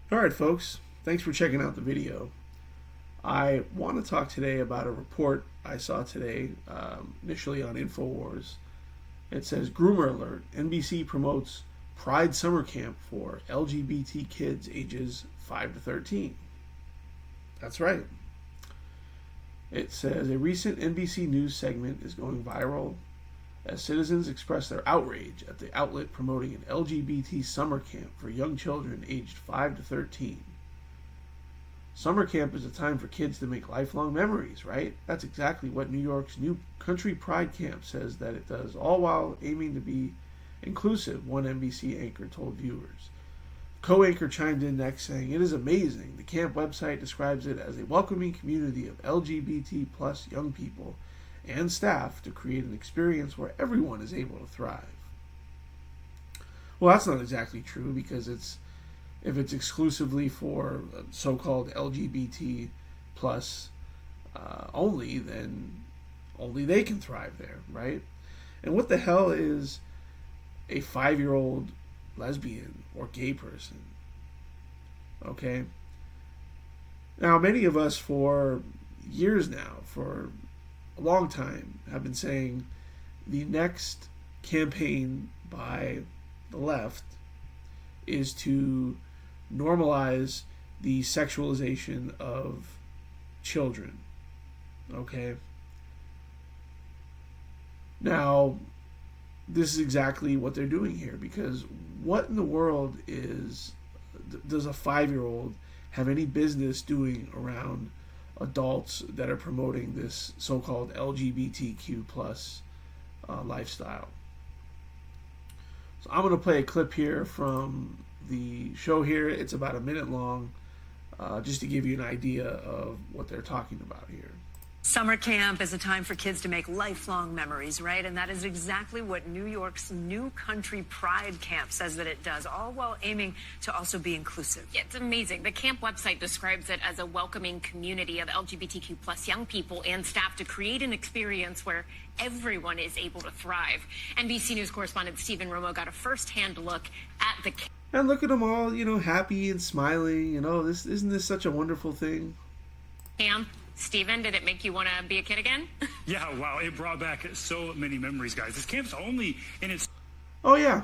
Alright folks, thanks for checking out the video. I want to talk today about a report I saw today, initially on InfoWars. It says, Groomer alert, NBC promotes Pride Summer Camp for LGBT kids ages 5 to 13. That's right. It says, a recent NBC News segment is going viral as citizens express their outrage at the outlet promoting an LGBT summer camp for young children aged 5 to 13. Summer camp is a time for kids to make lifelong memories, right? That's exactly what New York's New Country Pride Camp says that it does, all while aiming to be inclusive, one NBC anchor told viewers. Co-anchor chimed in next saying, it is amazing. The camp website describes it as a welcoming community of LGBT plus young people and staff to create an experience where everyone is able to thrive. Well, that's not exactly true, because if it's exclusively for so-called LGBT plus only, then only they can thrive there, right? And what the hell is a 5-year-old lesbian or gay person? Okay? Now, many of us for years now, for a long time, have been saying the next campaign by the left is to normalize the sexualization of children. Okay? Now, this is exactly what they're doing here, because what in the world does a 5-year-old have any business doing around adults that are promoting this so-called LGBTQ plus lifestyle? So I'm going to play a clip here from the show here. It's about a minute long, just to give you an idea of what they're talking about here. Summer camp is a time for kids to make lifelong memories, right? And that is exactly what New York's New Country Pride Camp says that it does, all while aiming to also be inclusive. Yeah, it's amazing. The camp website describes it as a welcoming community of LGBTQ plus young people and staff to create an experience where everyone is able to thrive. NBC News correspondent Stephen Romo got a first-hand look at the camp. And look at them all, happy and smiling. Isn't this such a wonderful thing? Stephen, did it make you want to be a kid again? Yeah, wow, it brought back so many memories, guys. This camp's only in its... Oh, yeah.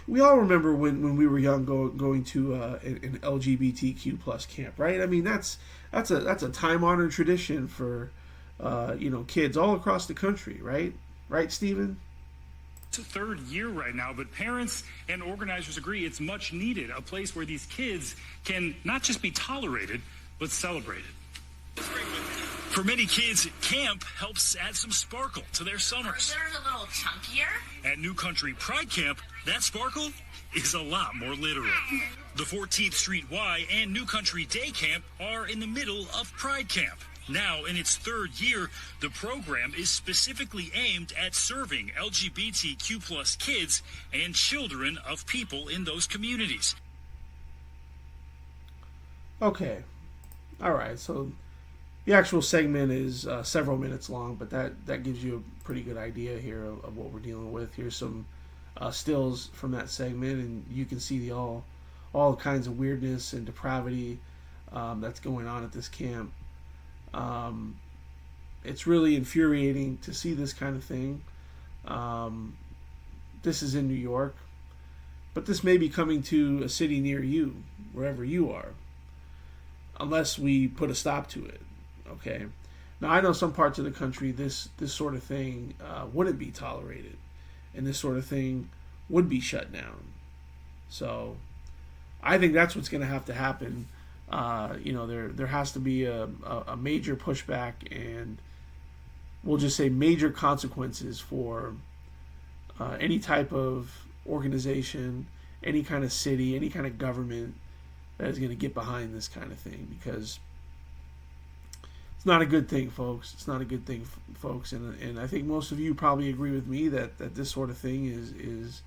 We all remember when we were young going to an LGBTQ plus camp, right? I mean, that's a time-honored tradition for, kids all across the country, right? Right, Stephen? It's a third year right now, but parents and organizers agree it's much needed, a place where these kids can not just be tolerated, but celebrated. For many kids, camp helps add some sparkle to their summers. They're a little chunkier. At New Country Pride Camp, that sparkle is a lot more literal. The 14th Street Y and New Country Day Camp are in the middle of Pride Camp. Now, in its third year, the program is specifically aimed at serving LGBTQ plus kids and children of people in those communities. Okay. All right, so the actual segment is several minutes long, but that gives you a pretty good idea here of what we're dealing with. Here's some stills from that segment, and you can see all kinds of weirdness and depravity that's going on at this camp. It's really infuriating to see this kind of thing. This is in New York, but this may be coming to a city near you, wherever you are, unless we put a stop to it. Okay. Now, I know some parts of the country this sort of thing wouldn't be tolerated, and this sort of thing would be shut down. So I think that's what's going to have to happen. There has to be a major pushback, and we'll just say major consequences for any type of organization, any kind of city, any kind of government that is going to get behind this kind of thing, because it's not a good thing, folks. It's not a good thing, folks. And I think most of you probably agree with me that this sort of thing is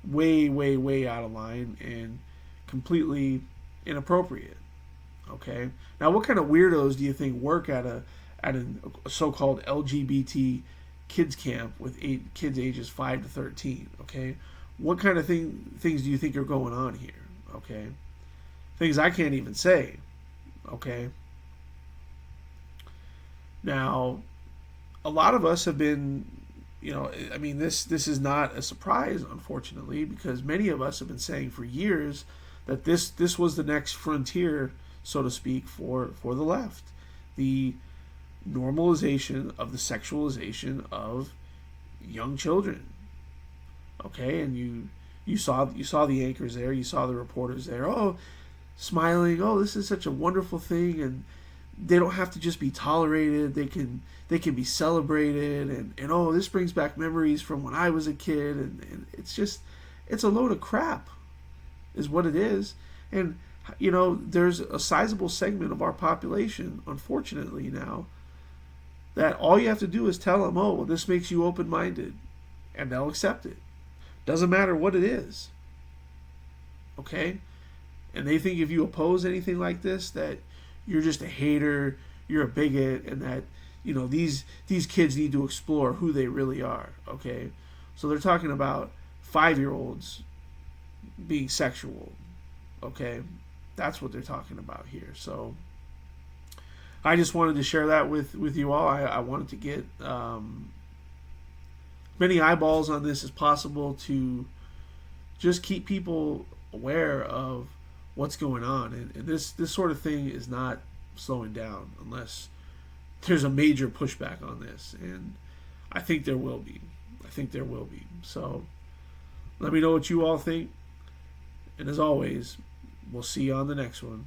way, way, way out of line and completely inappropriate. Okay. Now, what kind of weirdos do you think work at a so-called LGBT kids camp with kids ages 5 to 13? Okay. What kind of things do you think are going on here? Okay. things I can't even say. Okay. Now, a lot of us have been, I mean, this is not a surprise, unfortunately, because many of us have been saying for years that this was the next frontier, so to speak, for the left. The normalization of the sexualization of young children. Okay, and you saw the anchors there, you saw the reporters there, smiling, this is such a wonderful thing, and they don't have to just be tolerated, they can be celebrated, and this brings back memories from when I was a kid, and it's a load of crap is what it is. And there's a sizable segment of our population, unfortunately now, that all you have to do is tell them, well, this makes you open-minded, and they'll accept it. Doesn't matter what it is. Okay? And they think if you oppose anything like this, that you're just a hater, you're a bigot, and that, these kids need to explore who they really are. Okay? So they're talking about 5-year-olds being sexual. Okay? That's what they're talking about here. So I just wanted to share that with you all. I wanted to get many eyeballs on this as possible to just keep people aware of what's going on. And this sort of thing is not slowing down unless there's a major pushback on this. And I think there will be. So let me know what you all think. And as always, we'll see you on the next one.